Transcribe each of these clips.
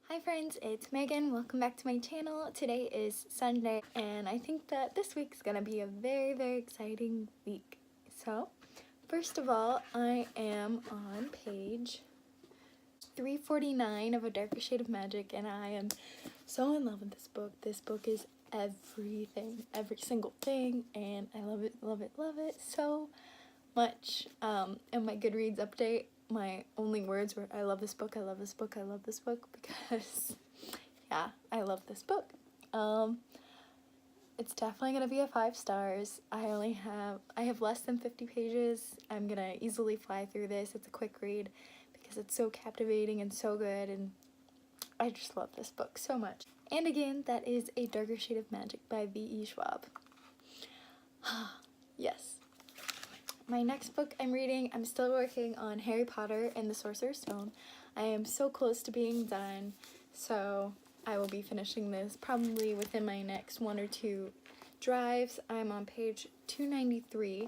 Hi friends, it's Megan. Welcome back to my channel. Today is Sunday and I think that this week's gonna be a very exciting week. So, first of all, I am on page 349 of A Darker Shade of Magic and I am so in love with this book. This book is everything, every single thing, and I love it so much. In my Goodreads update, my only words were I love this book, I love this book, I love this book, because yeah, I love this book. It's definitely gonna be a 5 stars. I have less than 50 pages. I'm gonna easily fly through this. It's a quick read because it's so captivating and so good, and I just love this book so much. And again, that is A Darker Shade of Magic by Victoria Schwab. Yes. My next book I'm reading, I'm still working on Harry Potter and the Sorcerer's Stone. I am so close to being done, so I will be finishing this probably within my next 1 or 2 drives. I'm on page 293,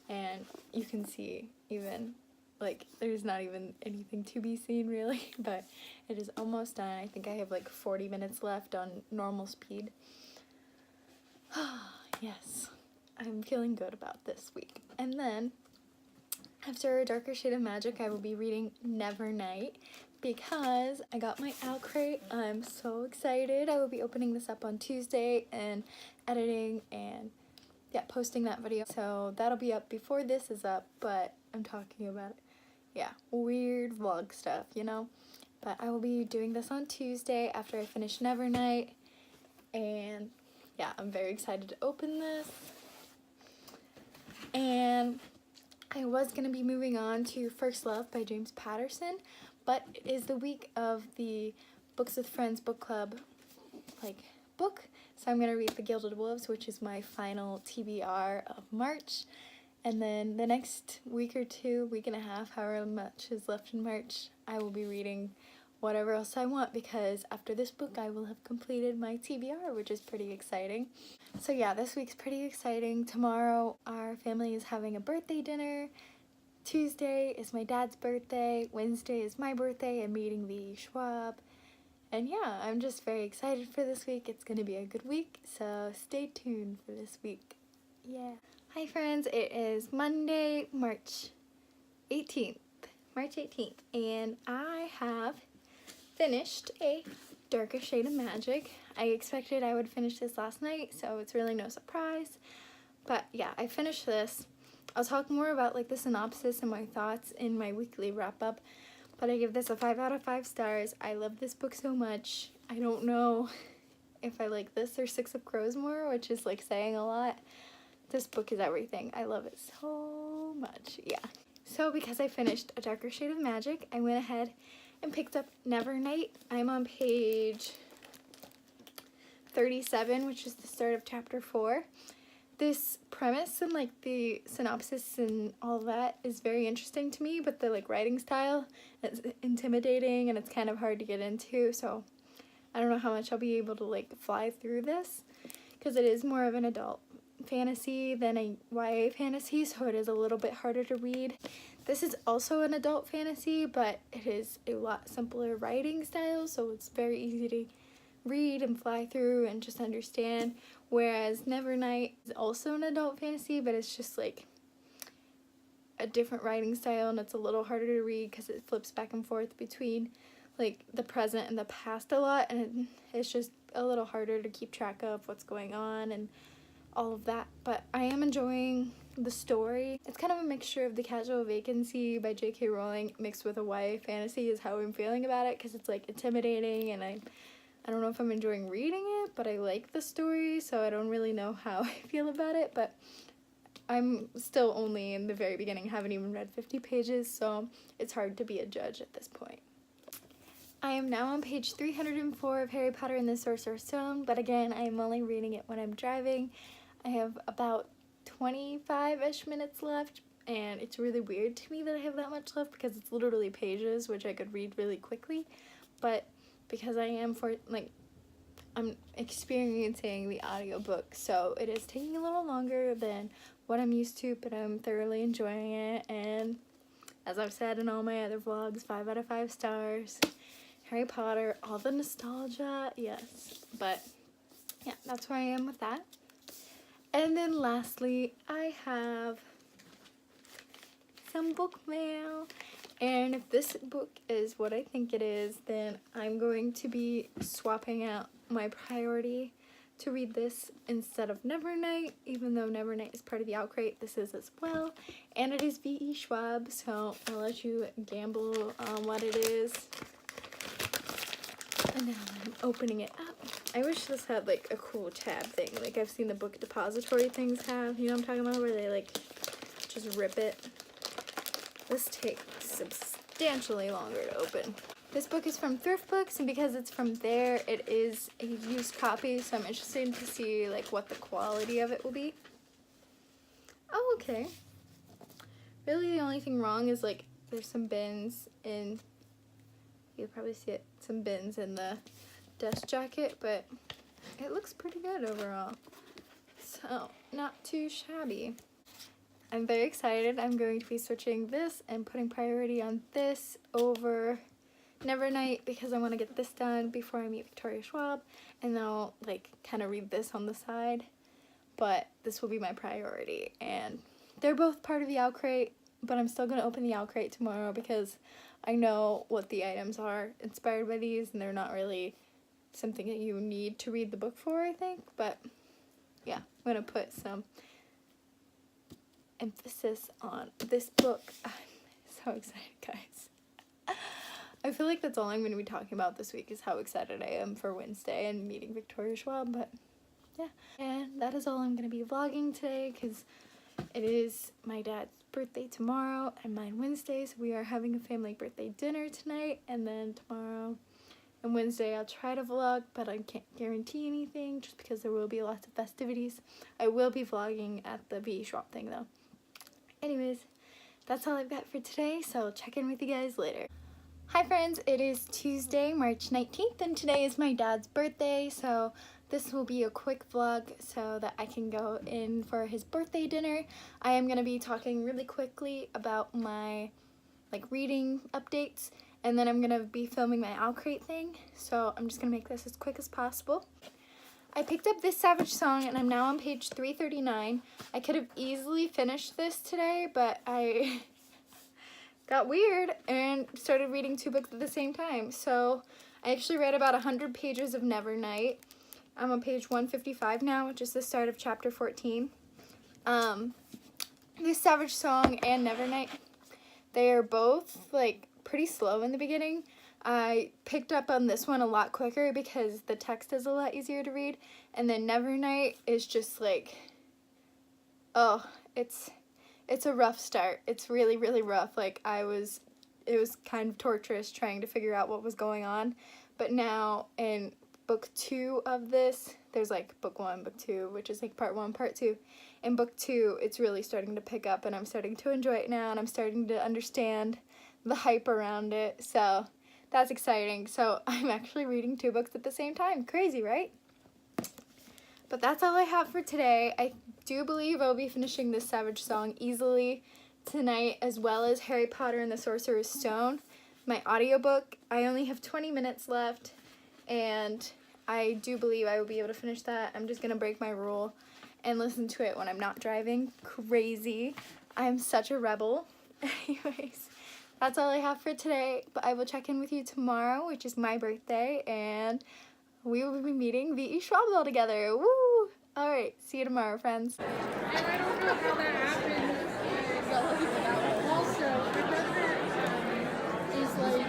and you can see even, like, there's not even anything to be seen really, but it is almost done. I think I have like 40 minutes left on normal speed. Yes. I'm feeling good about this week. And then, after A Darker Shade of Magic, I will be reading Nevernight because I got my owl crate. I'm so excited. I will be opening this up on Tuesday and editing and posting that video. So that'll be up before this is up, but I'm talking about, weird vlog stuff, you know? But I will be doing this on Tuesday after I finish Nevernight. And yeah, I'm very excited to open this. And I was going to be moving on to First Love by James Patterson, but it is the week of the Books with Friends book club book, so I'm going to read The Gilded Wolves, which is my final TBR of March, and then the next week or 2, week and a half, however much is left in March, I will be reading whatever else I want, because after this book I will have completed my TBR, which is pretty exciting. So yeah, this week's pretty exciting. Tomorrow our family is having a birthday dinner. Tuesday is my dad's birthday. Wednesday is my birthday. I'm meeting the Schwab. And yeah, I'm just very excited for this week. It's gonna be a good week, so stay tuned for this week. Yeah. Hi friends, it is Monday, March 18th, and I have finished A Darker Shade of Magic. I expected I would finish this last night, so it's really no surprise. But yeah, I finished this. I'll talk more about like the synopsis and my thoughts in my weekly wrap-up, but I give this a 5 out of 5 stars. I love this book so much. I don't know if I like this or Six of Crows more, which is like saying a lot. This book is everything. I love it so much. Yeah. So because I finished A Darker Shade of Magic, I went ahead and picked up Nevernight. I'm on page 37, which is the start of chapter 4. This premise and like the synopsis and all that is very interesting to me, but the like writing style is intimidating and it's kind of hard to get into, so I don't know how much I'll be able to like fly through this because it is more of an adult fantasy than a YA fantasy, so it is a little bit harder to read. This is also an adult fantasy, but it is a lot simpler writing style, so it's very easy to read and fly through and just understand, whereas Nevernight is also an adult fantasy, but it's just like a different writing style and it's a little harder to read because it flips back and forth between like the present and the past a lot, and it's just a little harder to keep track of what's going on and all of that. But I am enjoying the story. It's kind of a mixture of The Casual Vacancy by J.K. Rowling mixed with a YA fantasy is how I'm feeling about it, because it's like intimidating and I don't know if I'm enjoying reading it, but I like the story, so I don't really know how I feel about it, but I'm still only in the very beginning, haven't even read 50 pages, so it's hard to be a judge at this point. I am now on page 304 of Harry Potter and the Sorcerer's Stone, but again, I am only reading it when I'm driving. I have about 25-ish minutes left, and it's really weird to me that I have that much left because it's literally pages, which I could read really quickly, but because I'm experiencing the audiobook, so it is taking a little longer than what I'm used to, but I'm thoroughly enjoying it, and as I've said in all my other vlogs, 5 out of 5 stars. Harry Potter, all the nostalgia, yes. But yeah, that's where I am with that. And then lastly, I have some book mail. And if this book is what I think it is, then I'm going to be swapping out my priority to read this instead of Nevernight, even though Nevernight is part of the Outcrate, this is as well. And it is V.E. Schwab, so I'll let you gamble on what it is. And now I'm opening it up. I wish this had like a cool tab thing, like I've seen the book depository things have, you know what I'm talking about, where they like just rip it. This takes substantially longer to open. This book is from Thrift Books, and because it's from there, it is a used copy, so I'm interested to see like what the quality of it will be. Oh, okay. Really the only thing wrong is like there's some bins in, you'll probably see it, some bins in the dust jacket, but it looks pretty good overall. So, not too shabby. I'm very excited. I'm going to be switching this and putting priority on this over Nevernight because I want to get this done before I meet Victoria Schwab, and then I'll like kind of read this on the side, but this will be my priority. And they're both part of the Outcrate, but I'm still going to open the Outcrate tomorrow because I know what the items are inspired by these, and they're not really something that you need to read the book for, I think. But yeah, I'm going to put some emphasis on this book. I'm so excited, guys. I feel like that's all I'm going to be talking about this week is how excited I am for Wednesday and meeting Victoria Schwab, but yeah. And that is all I'm going to be vlogging today because it is my dad's birthday tomorrow and mine Wednesday, so we are having a family birthday dinner tonight, and then tomorrow and Wednesday I'll try to vlog, but I can't guarantee anything just because there will be lots of festivities. I will be vlogging at the V.E. Schwab thing though. Anyways, that's all I've got for today, so I'll check in with you guys later. Hi friends, it is Tuesday, March 19th, and today is my dad's birthday, so this will be a quick vlog so that I can go in for his birthday dinner. I am going to be talking really quickly about my like reading updates, and then I'm going to be filming my Outcrate thing, so I'm just going to make this as quick as possible. I picked up this Savage Song, and I'm now on page 339. I could have easily finished this today, but I got weird and started reading 2 books at the same time. So I actually read about 100 pages of Nevernight. I'm on page 155 now, which is the start of chapter 14. This Savage Song and Nevernight, they are both like pretty slow in the beginning. I picked up on this one a lot quicker because the text is a lot easier to read, and then Nevernight is just like, oh, it's a rough start. It's really, really rough. Like it was kind of torturous trying to figure out what was going on. But now in book 2 of this, there's like book 1, book 2, which is like part 1, part 2. In book 2, it's really starting to pick up, and I'm starting to enjoy it now, and I'm starting to understand the hype around it. So that's exciting. So I'm actually reading 2 books at the same time. Crazy, right? But that's all I have for today. I do believe I'll be finishing this Savage Song easily tonight, as well as Harry Potter and the Sorcerer's Stone, my audiobook. I only have 20 minutes left, and I do believe I will be able to finish that. I'm just going to break my rule and listen to it when I'm not driving. Crazy. I'm such a rebel. Anyways, that's all I have for today, but I will check in with you tomorrow, which is my birthday, and we will be meeting V.E. Schwab all together. Woo! Alright, see you tomorrow, friends. And I don't know how that happened. Also, my brother is like,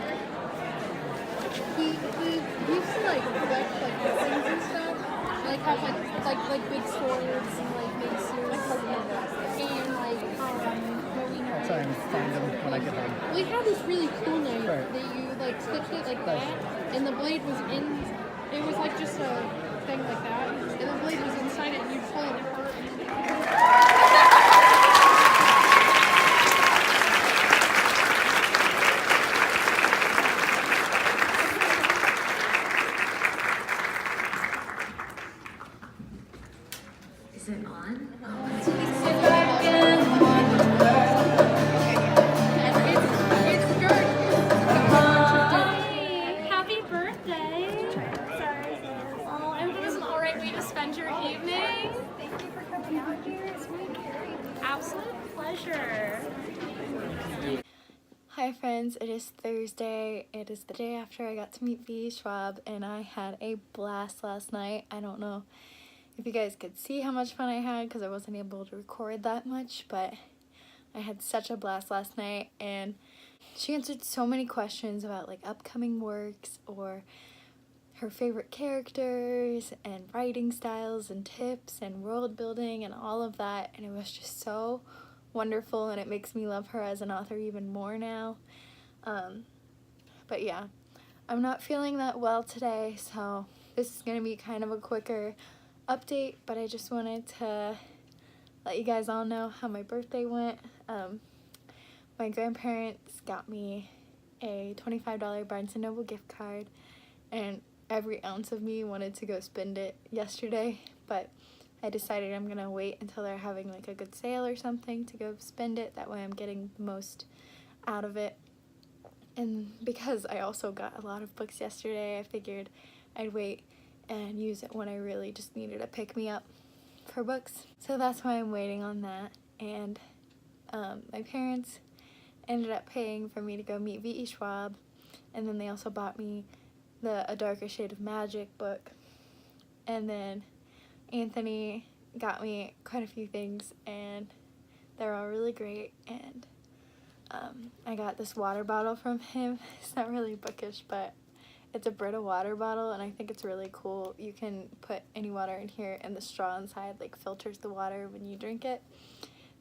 he used to like collect like things and stuff. Like have like big swords and like maces and like Sorry, I'm find them when I get home. we had this really cool knife that you like stitched it like that, and the blade was in. It was like just a thing like that, and the blade was inside it, and you pull it apart. Is it on? It's dark. Happy absolute pleasure. Hi friends, it is Thursday. It is the day after I got to meet Victoria Schwab, and I had a blast last night. I don't know if you guys could see how much fun I had because I wasn't able to record that much, but I had such a blast last night, and she answered so many questions about like upcoming works or her favorite characters and writing styles and tips and world building and all of that, and it was just so wonderful, and it makes me love her as an author even more now. But yeah, I'm not feeling that well today, so this is gonna be kind of a quicker update, but I just wanted to let you guys all know how my birthday went. My grandparents got me a $25 Barnes & Noble gift card, and every ounce of me wanted to go spend it yesterday, but I decided I'm gonna wait until they're having like a good sale or something to go spend it. That way I'm getting the most out of it. And because I also got a lot of books yesterday, I figured I'd wait and use it when I really just needed a pick-me-up for books. So that's why I'm waiting on that. And my parents ended up paying for me to go meet V.E. Schwab, and then they also bought me A Darker Shade of Magic book. And then Anthony got me quite a few things, and they're all really great. And I got this water bottle from him. It's not really bookish, but it's a Brita water bottle, and I think it's really cool. You can put any water in here, and the straw inside like filters the water when you drink it.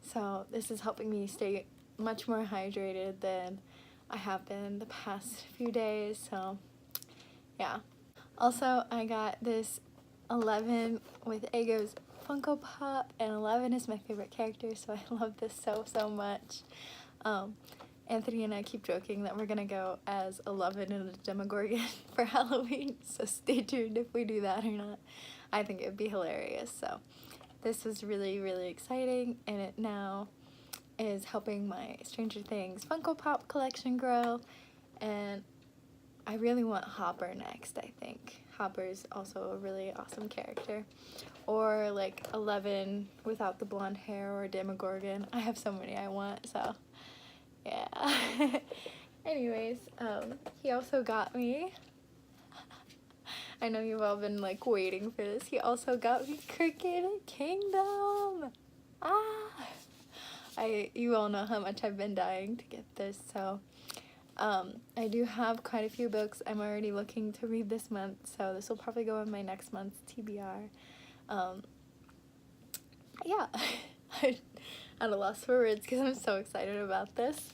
So this is helping me stay much more hydrated than I have been the past few days. So yeah. Also, I got this 11 with Eggo's Funko Pop, and 11 is my favorite character, so I love this so much. Anthony and I keep joking that we're gonna go as 11 and a Demogorgon for Halloween, so stay tuned if we do that or not. I think it would be hilarious. So this was really exciting, and it now is helping my Stranger Things Funko Pop collection grow, and I really want Hopper next. I think Hopper's also a really awesome character, or like 11 without the blonde hair, or Demogorgon. I have so many I want, so yeah. Anyways, he also got me, I know you've all been like waiting for this, he also got me Cricket Kingdom. You all know how much I've been dying to get this, so I do have quite a few books I'm already looking to read this month, so this will probably go in my next month's TBR. Yeah, I'm at a loss for words because I'm so excited about this.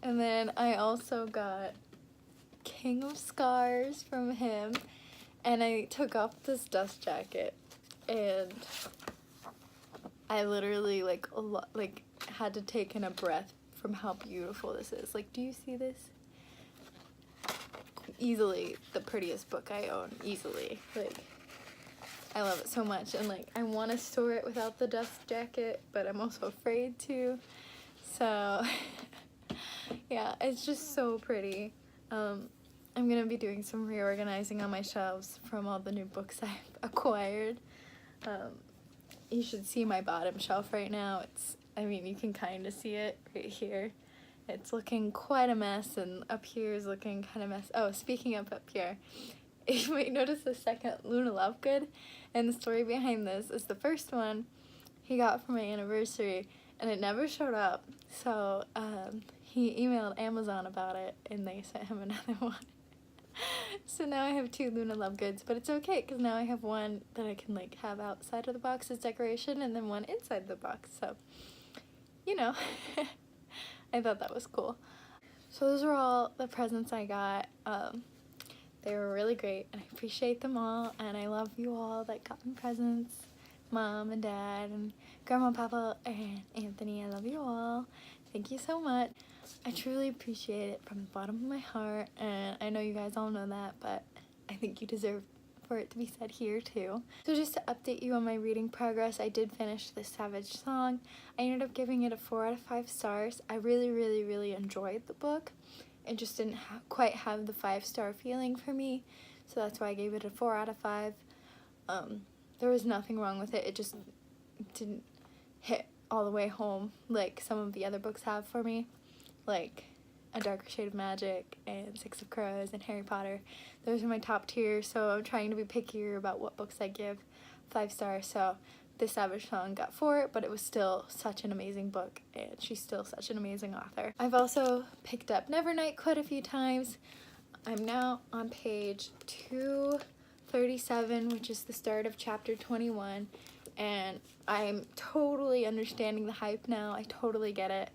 And then I also got King of Scars from him, and I took off this dust jacket, and I literally like had to take in a breath from how beautiful this is. Like, do you see this? Easily the prettiest book I own, easily. Like, I love it so much, and like I want to store it without the dust jacket, but I'm also afraid to. So yeah, it's just so pretty. I'm gonna be doing some reorganizing on my shelves from all the new books I've acquired. You should see my bottom shelf right now. I mean, you can kind of see it right here. It's looking quite a mess, and up here is looking kind of mess. Oh, speaking of up here, you might notice the second Luna Lovegood, and the story behind this is the first one he got for my anniversary, and it never showed up. So he emailed Amazon about it, and they sent him another one. So now I have 2 Luna Lovegoods, but it's okay because now I have one that I can like have outside of the box as decoration, and then one inside the box. So, you know, I thought that was cool. So those are all the presents I got. They were really great, and I appreciate them all, and I love you all that got me presents. Mom and Dad and Grandma, Papa, and Anthony, I love you all. Thank you so much. I truly appreciate it from the bottom of my heart, and I know you guys all know that, but I think you deserve for it to be said here too. So just to update you on my reading progress, I did finish The Savage Song. I ended up giving it a 4 out of 5 stars. I really enjoyed the book. It just didn't quite have the 5-star feeling for me, so that's why I gave it a 4 out of 5. There was nothing wrong with it. It just didn't hit all the way home like some of the other books have for me, like A Darker Shade of Magic and Six of Crows and Harry Potter. Those are my top tier, so I'm trying to be pickier about what books I give 5 stars. So this Savage Song got 4, but it was still such an amazing book, and she's still such an amazing author. I've also picked up Nevernight quite a few times. I'm now on page 237, which is the start of chapter 21, and I'm totally understanding the hype now. I totally get it.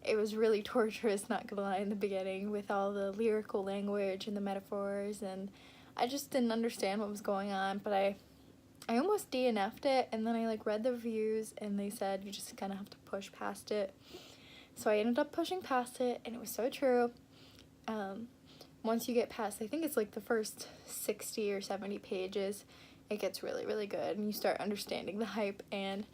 It was really torturous, not gonna lie, in the beginning with all the lyrical language and the metaphors, and I just didn't understand what was going on, but I almost DNF'd it, and then I like read the reviews and they said you just kind of have to push past it. So I ended up pushing past it, and it was so true. Once you get past, I think it's like the first 60 or 70 pages, it gets really, really good, and you start understanding the hype, and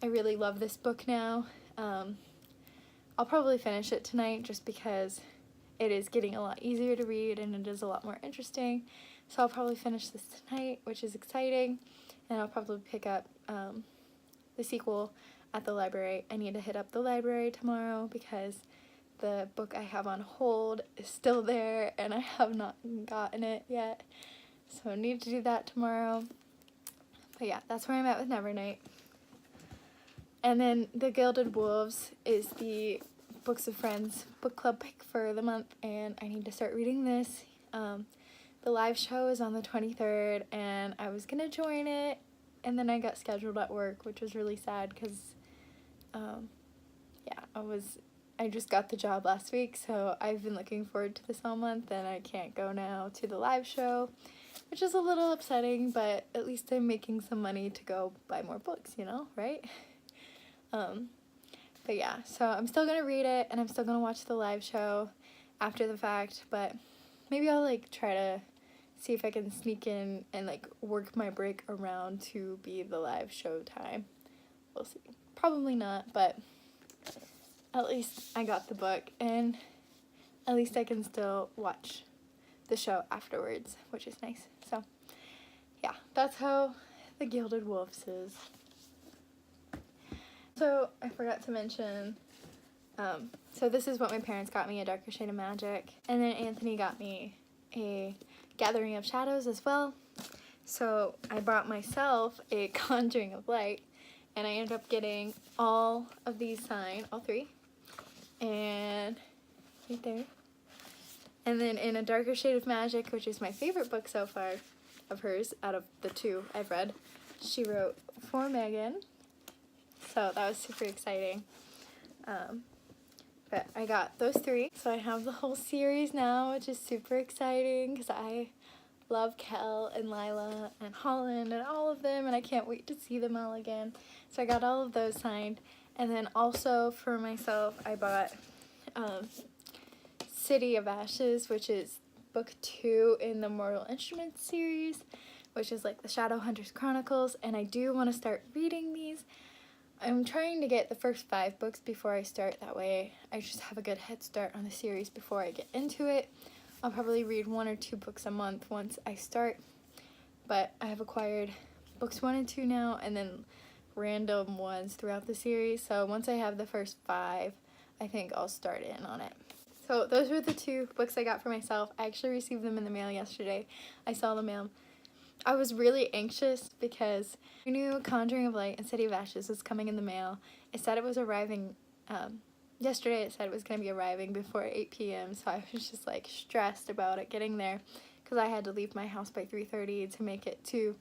I really love this book now. I'll probably finish it tonight just because it is getting a lot easier to read and it is a lot more interesting. So I'll probably finish this tonight, which is exciting, and I'll probably pick up the sequel at the library. I need to hit up the library tomorrow because the book I have on hold is still there and I have not gotten it yet. So I need to do that tomorrow. But yeah, that's where I'm at with Nevernight. And then The Gilded Wolves is the Books of Friends book club pick for the month, and I need to start reading this. The live show is on the 23rd, and I was gonna join it, and then I got scheduled at work, which was really sad because, I just got the job last week, so I've been looking forward to this all month, and I can't go now to the live show, which is a little upsetting, but at least I'm making some money to go buy more books, you know, right? But yeah, so I'm still gonna read it, and I'm still gonna watch the live show after the fact, but maybe I'll like try to see if I can sneak in and like work my break around to be the live show time. We'll see. Probably not, but at least I got the book, and at least I can still watch the show afterwards, which is nice. So yeah, that's how The Gilded Wolves is. So I forgot to mention, so this is what my parents got me, A Darker Shade of Magic, and then Anthony got me a Gathering of Shadows as well. So I bought myself a Conjuring of Light, and I ended up getting all of these signed, all 3, and right there. And then in A Darker Shade of Magic, which is my favorite book so far of hers out of the 2 I've read, she wrote For Megan. So that was super exciting. But I got those 3. So I have the whole series now, which is super exciting because I love Kel and Lila and Holland and all of them, and I can't wait to see them all again. So I got all of those signed. And then also for myself, I bought City of Ashes, which is book 2 in the Mortal Instruments series, which is like the Shadowhunters Chronicles, and I do want to start reading these. I'm trying to get the first 5 books before I start, that way I just have a good head start on the series before I get into it. I'll probably read 1 or 2 books a month once I start, but I have acquired books 1 and 2 now, and then random ones throughout the series, so once I have the first 5, I think I'll start in on it. So those were the 2 books I got for myself. I actually received them in the mail yesterday. I saw the mail. I was really anxious because I knew Conjuring of Light and City of Ashes was coming in the mail. It said it was arriving, yesterday it said it was going to be arriving before 8 p.m. So I was just like stressed about it getting there because I had to leave my house by 3:30 to make it to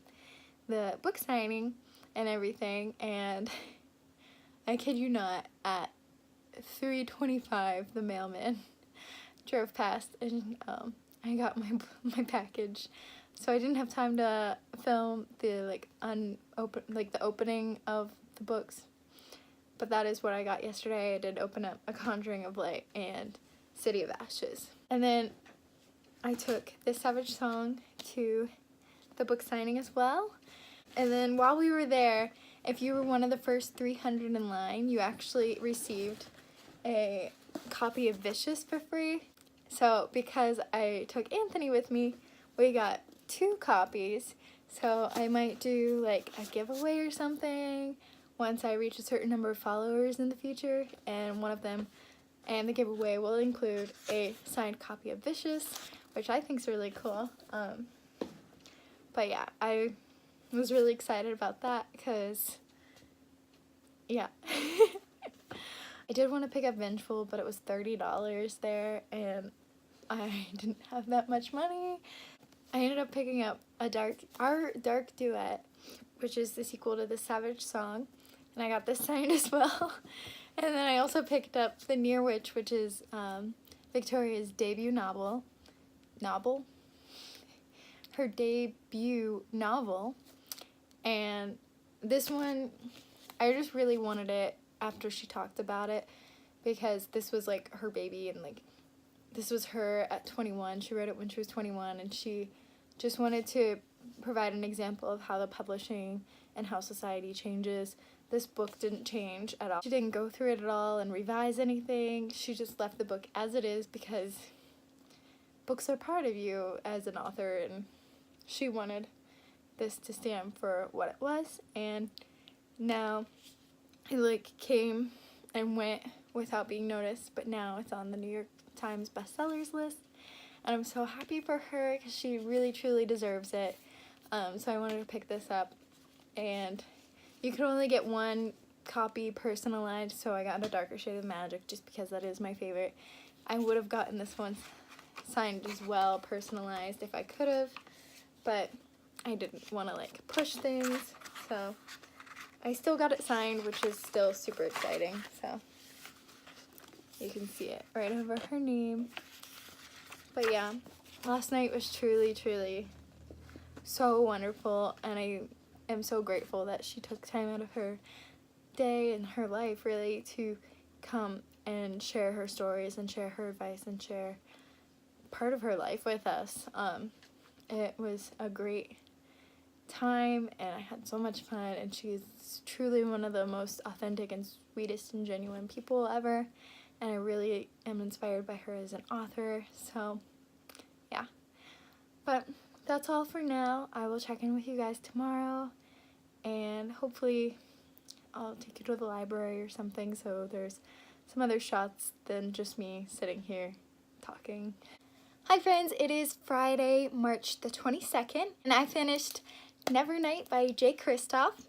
the book signing and everything. And I kid you not, at 3:25 the mailman drove past, and I got my package. So I didn't have time to film the the opening of the books, but that is what I got yesterday. I did open up A Conjuring of Light and City of Ashes. And then I took this Savage Song to the book signing as well. And then while we were there, if you were one of the first 300 in line, you actually received a copy of Vicious for free. So because I took Anthony with me, we got 2 copies. So I might do like a giveaway or something once I reach a certain number of followers in the future, and one of them, and the giveaway will include a signed copy of Vicious, which I think is really cool. But yeah, I was really excited about that because, yeah. I did want to pick up Vengeful, but it was $30 there, and I didn't have that much money. I ended up picking up our Dark Duet, which is the sequel to the Savage Song, and I got this signed as well. And then I also picked up The Near Witch, which is Victoria's debut novel. Her debut novel. And this one, I just really wanted it after she talked about it, because this was like her baby, and like this was her at 21. She wrote it when she was 21, and she just wanted to provide an example of how the publishing and how society changes. This book didn't change at all. She didn't go through it at all and revise anything. She just left the book as it is because books are part of you as an author, and she wanted this to stand for what it was. And now it like came and went without being noticed, but now it's on the New York Times bestsellers list, and I'm so happy for her because she really truly deserves it. So I wanted to pick this up, and you can only get one copy personalized, so I got A Darker Shade of Magic just because that is my favorite. I would have gotten this one signed as well, personalized, if I could have, but I didn't want to like push things, so I still got it signed, which is still super exciting. So you can see it right over her name. But yeah, last night was truly, truly so wonderful, and I am so grateful that she took time out of her day and her life really to come and share her stories and share her advice and share part of her life with us. It was a great time, and I had so much fun, and she's truly one of the most authentic and sweetest and genuine people ever, and I really am inspired by her as an author. So yeah, but that's all for now. I will check in with you guys tomorrow, and hopefully I'll take you to the library or something, so there's some other shots than just me sitting here talking. Hi friends, it is Friday, March the 22nd, and I finished Nevernight by Kristoff.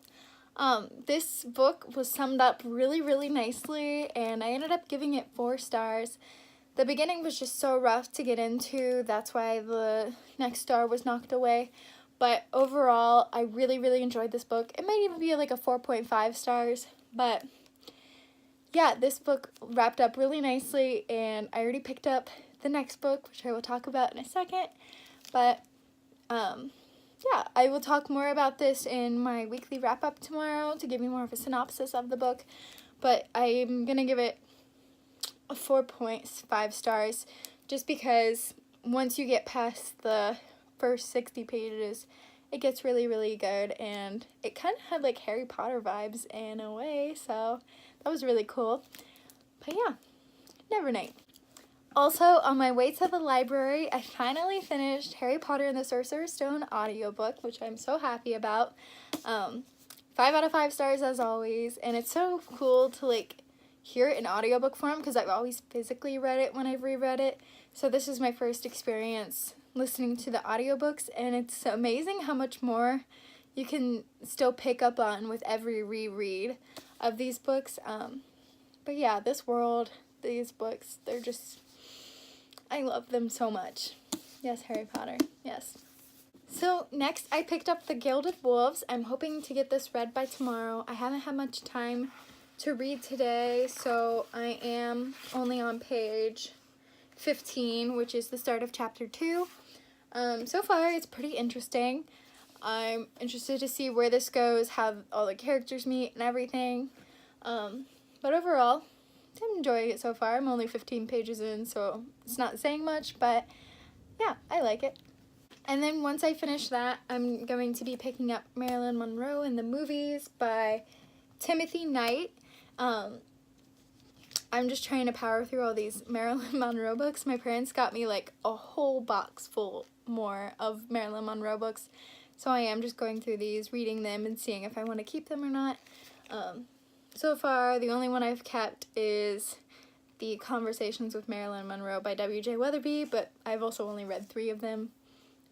This book was summed up really, really nicely, and I ended up giving it 4 stars. The beginning was just so rough to get into, that's why the next star was knocked away. But overall, I really, really enjoyed this book. It might even be like a 4.5 stars, but yeah, this book wrapped up really nicely, and I already picked up the next book, which I will talk about in a second. But yeah, I will talk more about this in my weekly wrap-up tomorrow to give you more of a synopsis of the book. But I'm going to give it a 4.5 stars just because once you get past the first 60 pages, it gets really, really good, and it kind of had like Harry Potter vibes in a way, so that was really cool. But yeah, Nevernight. Also, on my way to the library, I finally finished Harry Potter and the Sorcerer's Stone audiobook, which I'm so happy about. 5 out of 5 stars as always, and it's so cool to like hear it in audiobook form because I've always physically read it when I've reread it. So this is my first experience listening to the audiobooks, and it's amazing how much more you can still pick up on with every reread of these books. But yeah, this world, these books, they're just, I love them so much. Yes, Harry Potter, yes. So next I picked up The Gilded Wolves. I'm hoping to get this read by tomorrow. I haven't had much time to read today, so I am only on page 15, which is the start of chapter 2. So far it's pretty interesting. I'm interested to see where this goes, how all the characters meet and everything. But overall, I'm enjoying it so far. I'm only 15 pages in, so it's not saying much, but yeah, I like it. And then once I finish that, I'm going to be picking up Marilyn Monroe in the Movies by Timothy Knight. I'm just trying to power through all these Marilyn Monroe books. My parents got me like a whole box full more of Marilyn Monroe books, so I am just going through these, reading them, and seeing if I want to keep them or not. So far, the only one I've kept is the Conversations with Marilyn Monroe by W.J. Weatherby, but I've also only read 3 of them.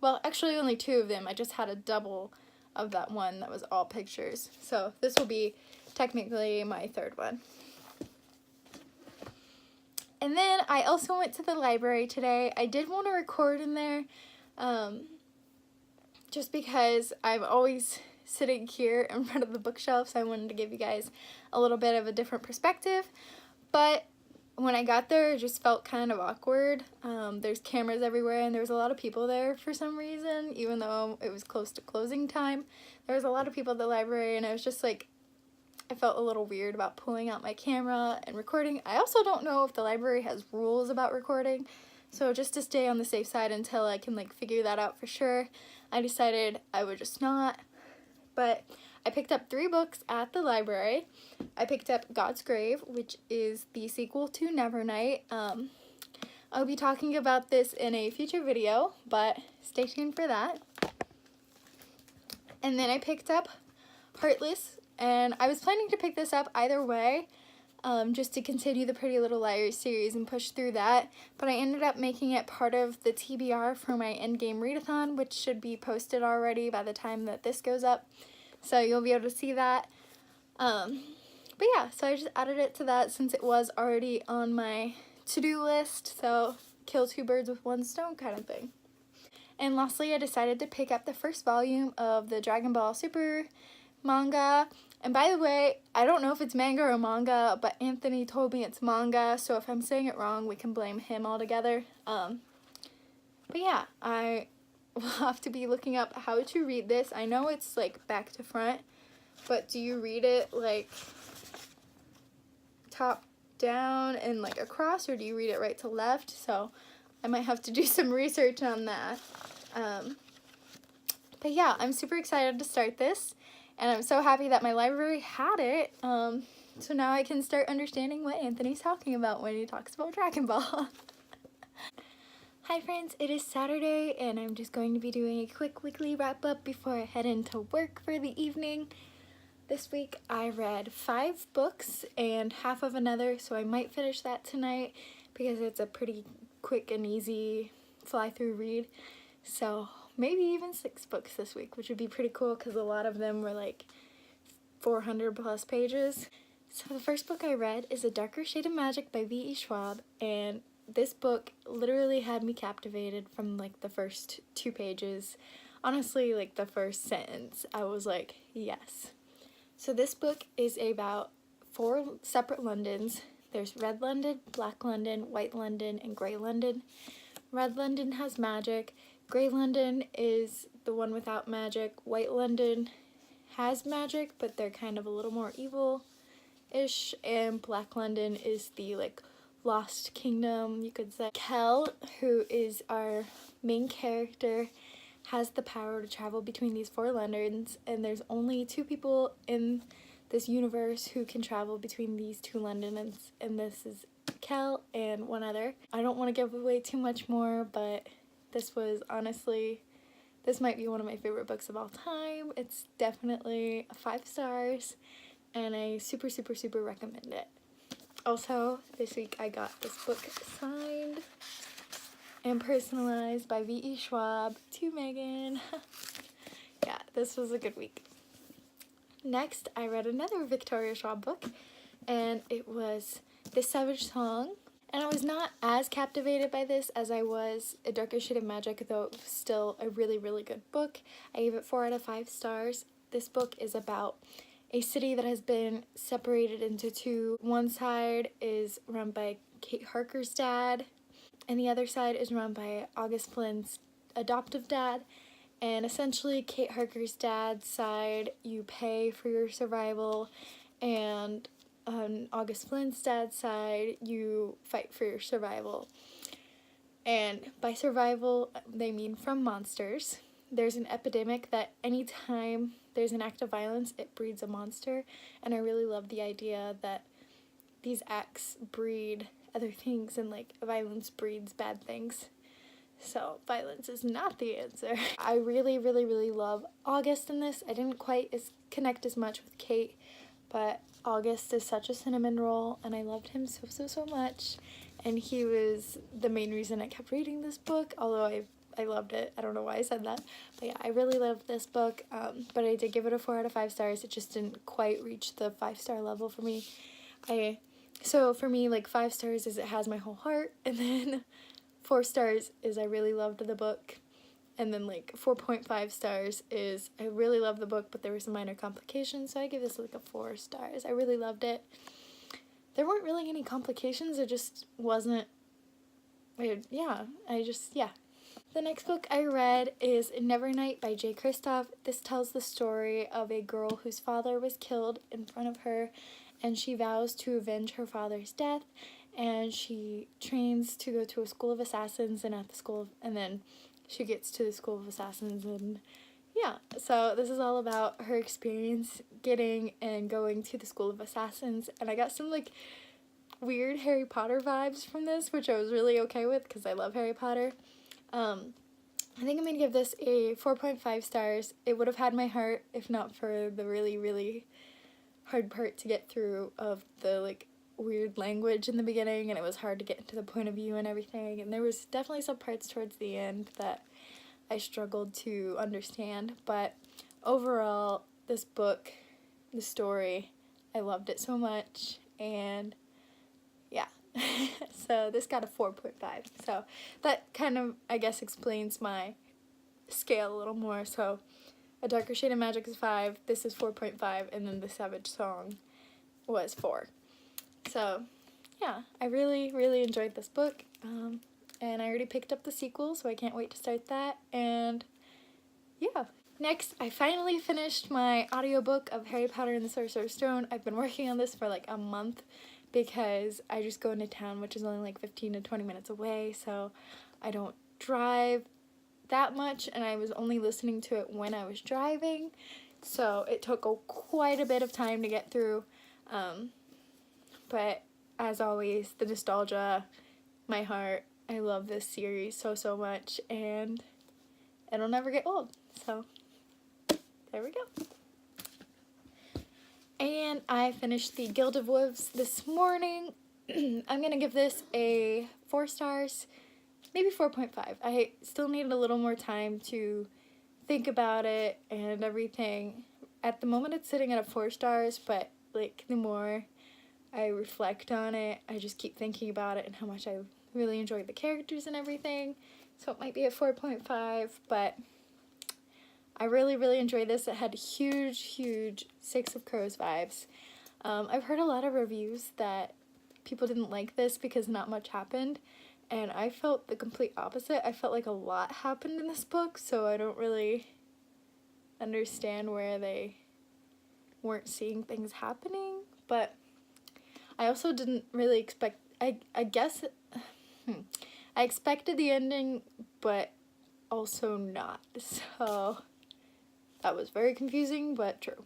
Well, actually only 2 of them. I just had a double of that one that was all pictures. So this will be technically my 3rd one. And then I also went to the library today. I did want to record in there, just because I'm always sitting here in front of the bookshelf, so I wanted to give you guys a little bit of a different perspective. But when I got there, it just felt kind of awkward. There's cameras everywhere, and there was a lot of people there for some reason, even though it was close to closing time. There was a lot of people at the library, and it was just like, I felt a little weird about pulling out my camera and recording. I also don't know if the library has rules about recording, so just to stay on the safe side until I can like figure that out for sure, I decided I would just not. But I picked up 3 books at the library. I picked up God's Grave, which is the sequel to Nevernight. I'll be talking about this in a future video, but stay tuned for that. And then I picked up Heartless, and I was planning to pick this up either way, just to continue the Pretty Little Liars series and push through that, but I ended up making it part of the TBR for my Endgame readathon, which should be posted already by the time that this goes up, so you'll be able to see that. But yeah, so I just added it to that since it was already on my to-do list, so kill 2 birds with 1 stone kind of thing. And lastly, I decided to pick up the 1st volume of the Dragon Ball Super manga. And by the way, I don't know if it's manga or manga, but Anthony told me it's manga, so if I'm saying it wrong, we can blame him altogether. But yeah, I will have to be looking up how to read this. I know it's like back to front, but do you read it like top down and like across, or do you read it right to left? So I might have to do some research on that. But yeah, I'm super excited to start this. And I'm so happy that my library had it, so now I can start understanding what Anthony's talking about when he talks about Dragon Ball. Hi friends, it is Saturday, and I'm just going to be doing a quick weekly wrap-up before I head into work for the evening. This week I read 5 books and half of another, so I might finish that tonight because it's a pretty quick and easy fly-through read. So maybe even 6 books this week, which would be pretty cool because a lot of them were like 400 plus pages. So the first book I read is A Darker Shade of Magic by V.E. Schwab, and this book literally had me captivated from like the first 2 pages. Honestly, like the first sentence, I was like, yes. So this book is about 4 separate Londons. There's Red London, Black London, White London, and Grey London. Red London has magic. Grey London is the one without magic. White London has magic, but they're kind of a little more evil-ish. And Black London is the, like, lost kingdom, you could say. Kel, who is our main character, has the power to travel between these 4 Londons, and there's only 2 people in this universe who can travel between these 2 Londons, and this is Kel and one other. I don't want to give away too much more, but this was honestly, this might be one of my favorite books of all time. It's definitely 5 stars, and I super, super, super recommend it. Also, this week I got this book signed and personalized by V.E. Schwab to Megan. Yeah, this was a good week. Next, I read another Victoria Schwab book, and it was The Savage Song. And I was not as captivated by this as I was A Darker Shade of Magic, though it was still a really, really good book. I gave it 4 out of 5 stars. This book is about a city that has been separated into 2. One side is run by Kate Harker's dad, and the other side is run by August Flynn's adoptive dad. And essentially, Kate Harker's dad's side, you pay for your survival, and on August Flynn's dad's side, you fight for your survival. And by survival, they mean from monsters. There's an epidemic that anytime there's an act of violence, it breeds a monster. And I really love the idea that these acts breed other things, and like violence breeds bad things. So violence is not the answer. I really, really, really love August in this. I didn't quite connect as much with Kate, but August is such a cinnamon roll, and I loved him so much, and he was the main reason I kept reading this book, although I loved it. I don't know why I said that, but yeah, I really loved this book, but I did give it a 4 out of 5 stars. It just didn't quite reach the 5-star level for me. So for me, like, 5 stars is it has my whole heart, and then 4 stars is I really loved the book, and then like 4.5 stars is I really loved the book, but there were some minor complications, so I give this like a 4 stars. I really loved it. There weren't really any complications, it just wasn't, yeah. The next book I read is Nevernight by Kristoff. This tells the story of a girl whose father was killed in front of her, and she vows to avenge her father's death, and she trains to go to a school of assassins, and then she gets to the school of assassins, and yeah, so this is all about her experience getting and going to the school of assassins, and I got some like weird Harry Potter vibes from this, which I was really okay with because I love Harry Potter. I think I'm going to give this a 4.5 stars. It would have had my heart if not for the really, really hard part to get through of the, like, weird language in the beginning, and it was hard to get into the point of view and everything, and there was definitely some parts towards the end that I struggled to understand, but overall, this book, the story, I loved it so much, and yeah. So this got a 4.5. So that kind of, I guess, explains my scale a little more. So A Darker Shade of Magic is 5, this is 4.5, and then The Savage Song was 4. So yeah, I really, really enjoyed this book. And I already picked up the sequel, so I can't wait to start that. And yeah. Next, I finally finished my audiobook of Harry Potter and the Sorcerer's Stone. I've been working on this for like a month because I just go into town, which is only like 15 to 20 minutes away, so I don't drive that much, and I was only listening to it when I was driving, so it took quite a bit of time to get through, but as always, the nostalgia, my heart, I love this series so much, and it'll never get old, so there we go. And I finished the Gilded Wolves this morning. I'm going to give this a 4 stars, maybe 4.5. I still need a little more time to think about it and everything. At the moment it's sitting at a 4 stars, but like the more I reflect on it, I just keep thinking about it and how much I really enjoyed the characters and everything. So it might be a 4.5, but I really, really enjoyed this. It had huge Six of Crows vibes. I've heard a lot of reviews that people didn't like this because not much happened, and I felt the complete opposite. I felt like a lot happened in this book, so I don't really understand where they weren't seeing things happening, but I also didn't really expect, I guess, I expected the ending, but also not, so that was very confusing, but true.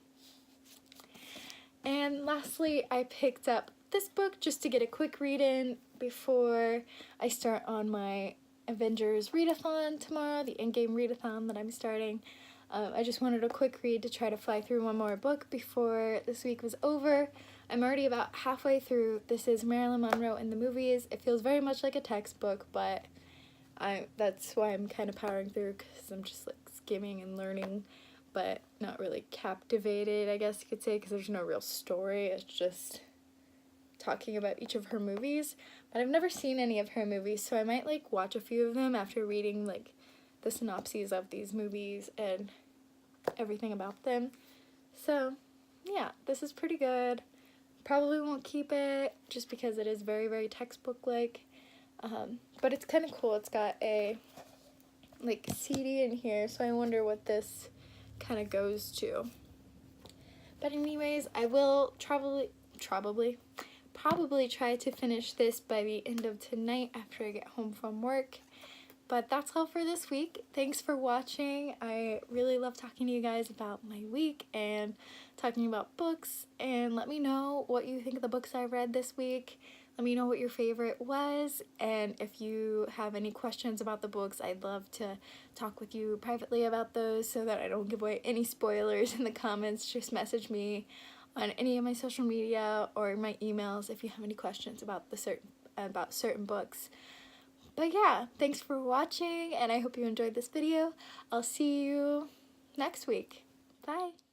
And lastly, I picked up this book just to get a quick read in before I start on my Avengers readathon tomorrow, the endgame readathon that I'm starting. I just wanted a quick read to try to fly through one more book before this week was over. I'm already about halfway through. This is Marilyn Monroe in the movies. It feels very much like a textbook, but that's why I'm kind of powering through, because I'm just like skimming and learning, but not really captivated, I guess you could say, because there's no real story. It's just talking about each of her movies, but I've never seen any of her movies, so I might like watch a few of them after reading like the synopses of these movies and everything about them. So yeah, this is pretty good. Probably won't keep it just because it is very textbook like, but it's kind of cool. It's got a like CD in here, so I wonder what this kind of goes to. But anyways, I will probably try to finish this by the end of tonight after I get home from work. But that's all for this week. Thanks for watching. I really love talking to you guys about my week and talking about books, and let me know what you think of the books I read this week. Let me know what your favorite was, and if you have any questions about the books, I'd love to talk with you privately about those so that I don't give away any spoilers in the comments. Just message me on any of my social media or my emails if you have any questions about certain books. But yeah, thanks for watching, and I hope you enjoyed this video. I'll see you next week. Bye!